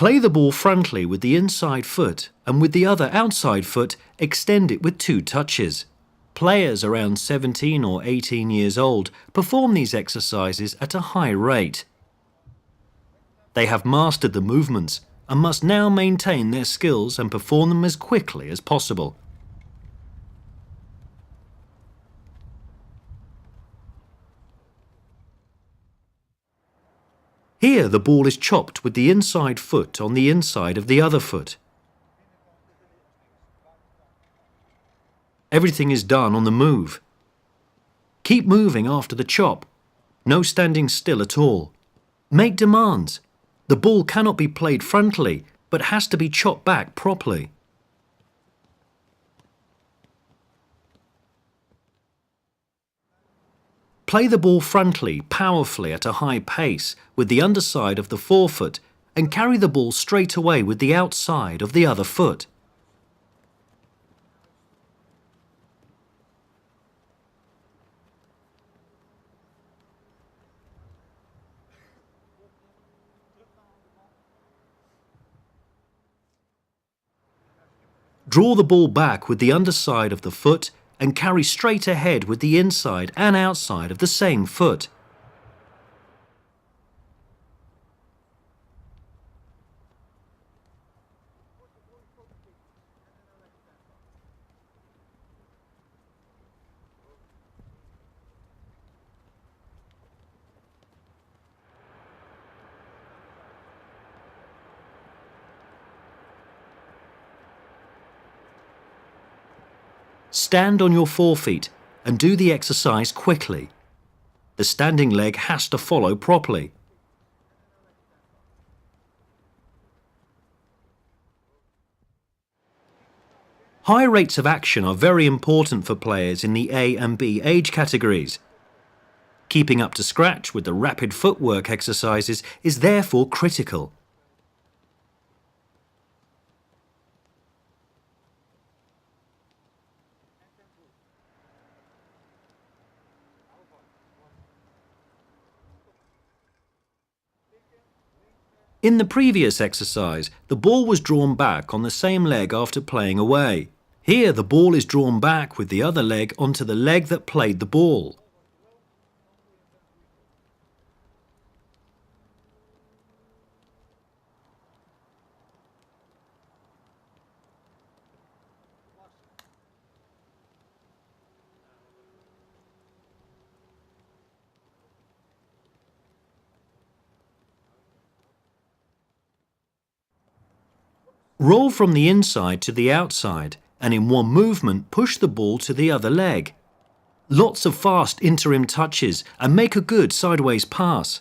Play the ball frontally with the inside foot and with the other outside foot extend it with 2 touches. Players around 17 or 18 years old perform these exercises at a high rate. They have mastered the movements and must now maintain their skills and perform them as quickly as possible. Here the ball is chopped with the inside foot on the inside of the other foot. Everything is done on the move. Keep moving after the chop. No standing still at all. Make demands. The ball cannot be played frontally, but has to be chopped back properly. Play the ball frontally, powerfully at a high pace with the underside of the forefoot and carry the ball straight away with the outside of the other foot. Draw the ball back with the underside of the foot and carry straight ahead with the inside and outside of the same foot. Stand on your forefeet and do the exercise quickly. The standing leg has to follow properly. High rates of action are very important for players in the A and B age categories. Keeping up to scratch with the rapid footwork exercises is therefore critical. In the previous exercise, the ball was drawn back on the same leg after playing away. Here, the ball is drawn back with the other leg onto the leg that played the ball. Roll from the inside to the outside and in one movement push the ball to the other leg. Lots of fast interim touches and make a good sideways pass.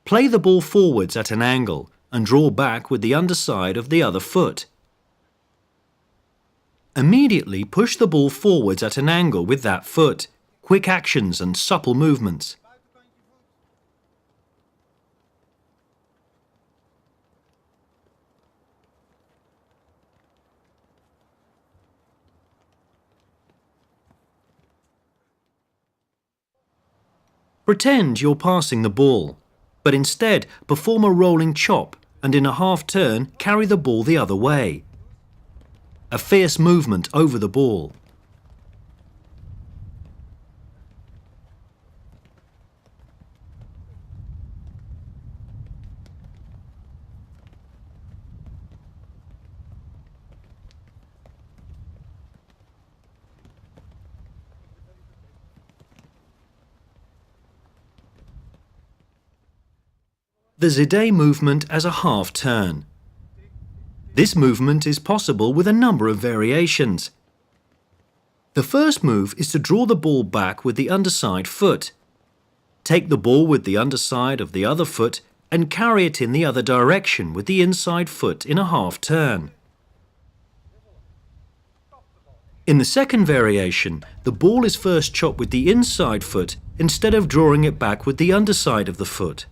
Play the ball forwards at an angle and draw back with the underside of the other foot. Immediately push the ball forwards at an angle with that foot. Quick actions and supple movements. Pretend you're passing the ball, but instead perform a rolling chop and in a half turn carry the ball the other way. A fierce movement over the ball. The Zide movement as a half turn. This movement is possible with a number of variations. The first move is to draw the ball back with the underside foot. Take the ball with the underside of the other foot and carry it in the other direction with the inside foot in a half turn. In the second variation, the ball is first chopped with the inside foot instead of drawing it back with the underside of the foot.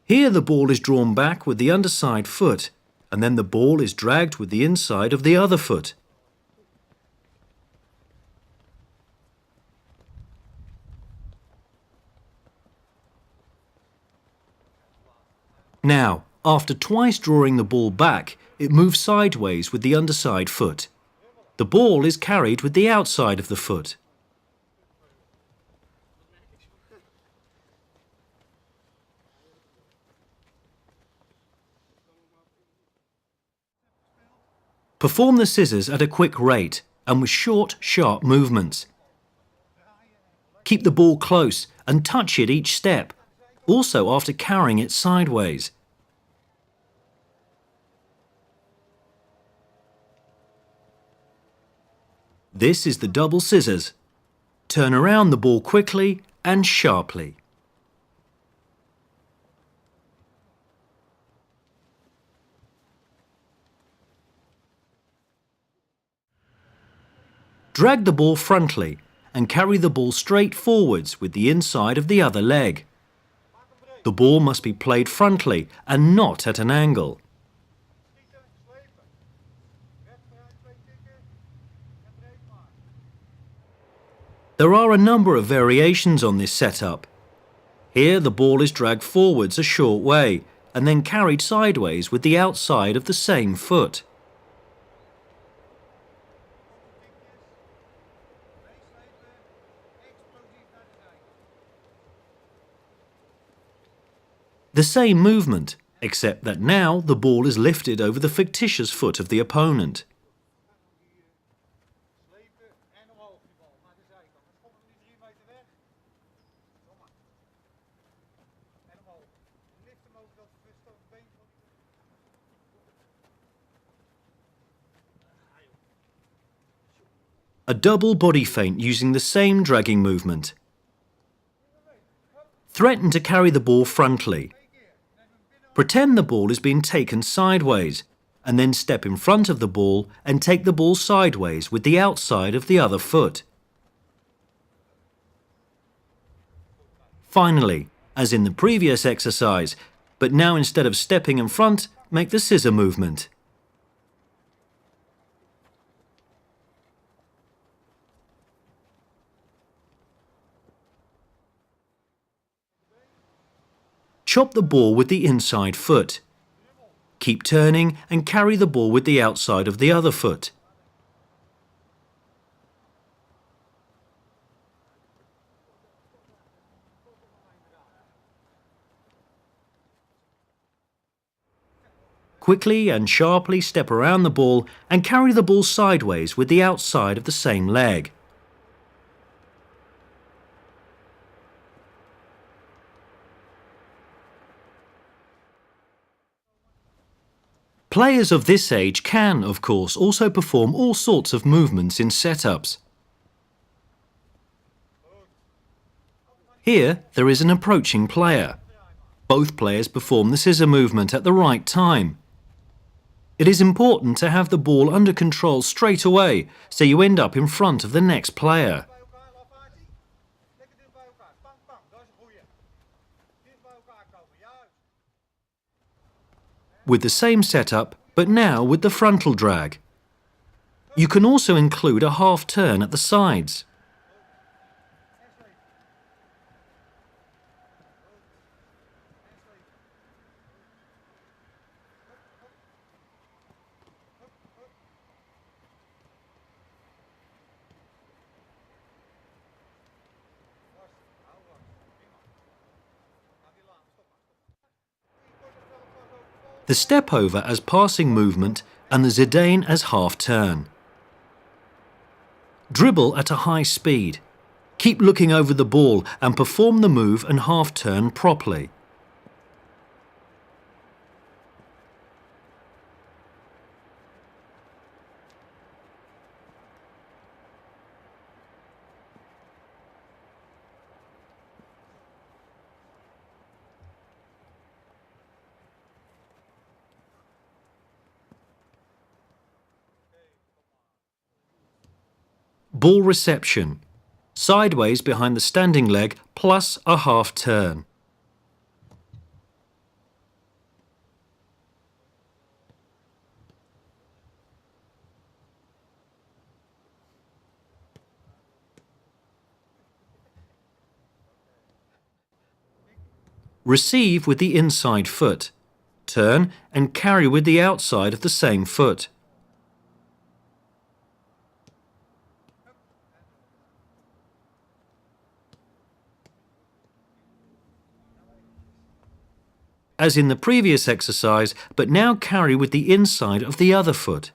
Here the ball is drawn back with the underside foot, and then the ball is dragged with the inside of the other foot. Now, after twice drawing the ball back, it moves sideways with the underside foot. The ball is carried with the outside of the foot. Perform the scissors at a quick rate and with short, sharp movements. Keep the ball close and touch it each step, also after carrying it sideways. This is the double scissors. Turn around the ball quickly and sharply. Drag the ball frontally and carry the ball straight forwards with the inside of the other leg. The ball must be played frontally and not at an angle. There are a number of variations on this setup. Here the ball is dragged forwards a short way and then carried sideways with the outside of the same foot. The same movement, except that now the ball is lifted over the fictitious foot of the opponent. A double body feint using the same dragging movement. Threaten to carry the ball frontally. Pretend the ball is being taken sideways, and then step in front of the ball and take the ball sideways with the outside of the other foot. Finally, as in the previous exercise, but now instead of stepping in front, make the scissor movement. Chop the ball with the inside foot. Keep turning and carry the ball with the outside of the other foot. Quickly and sharply step around the ball and carry the ball sideways with the outside of the same leg. Players of this age can, of course, also perform all sorts of movements in setups. Here, there is an approaching player. Both players perform the scissor movement at the right time. It is important to have the ball under control straight away, so you end up in front of the next player. With the same setup, but now with the frontal drag. You can also include a half turn at the sides. The step over as passing movement and the Zidane as half turn. Dribble at a high speed. Keep looking over the ball and perform the move and half turn properly. Ball reception. Sideways behind the standing leg plus a half turn. Receive with the inside foot. Turn and carry with the outside of the same foot. As in the previous exercise, but now carry with the inside of the other foot.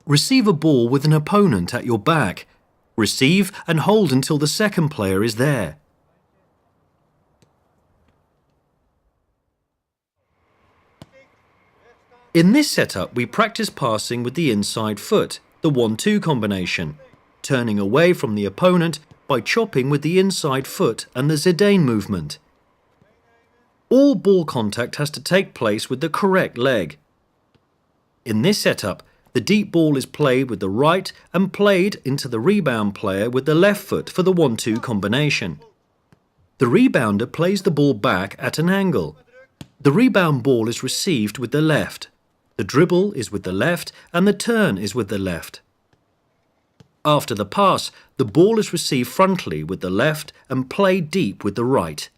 Receive a ball with an opponent at your back. Receive and hold until the second player is there. In this setup, we practice passing with the inside foot, the 1-2 combination, turning away from the opponent by chopping with the inside foot and the Zidane movement. All ball contact has to take place with the correct leg. In this setup, the deep ball is played with the right and played into the rebound player with the left foot for the 1-2 combination. The rebounder plays the ball back at an angle. The rebound ball is received with the left. The dribble is with the left and the turn is with the left. After the pass, the ball is received frontally with the left and played deep with the right.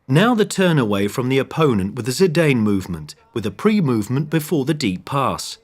Now the turn away from the opponent with the Zidane movement, with a pre-movement before the deep pass.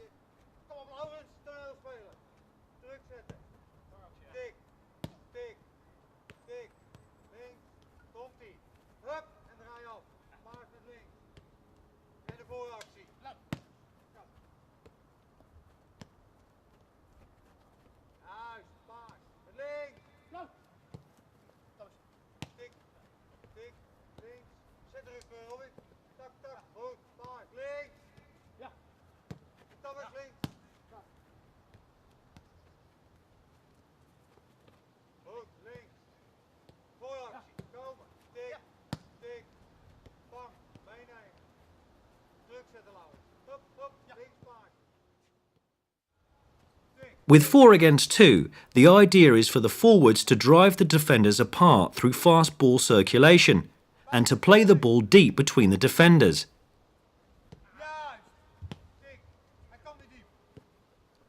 With 4 against 2, the idea is for the forwards to drive the defenders apart through fast ball circulation and to play the ball deep between the defenders.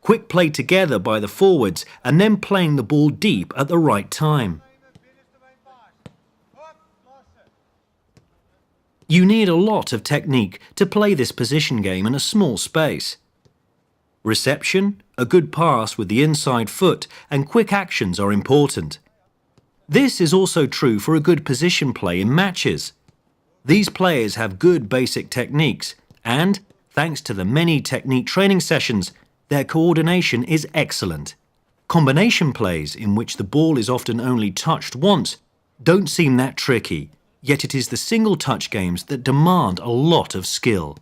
Quick play together by the forwards and then playing the ball deep at the right time. You need a lot of technique to play this position game in a small space. Reception, a good pass with the inside foot, and quick actions are important. This is also true for a good position play in matches. These players have good basic techniques and, thanks to the many technique training sessions, their coordination is excellent. Combination plays, in which the ball is often only touched once, don't seem that tricky, yet it is the single touch games that demand a lot of skill.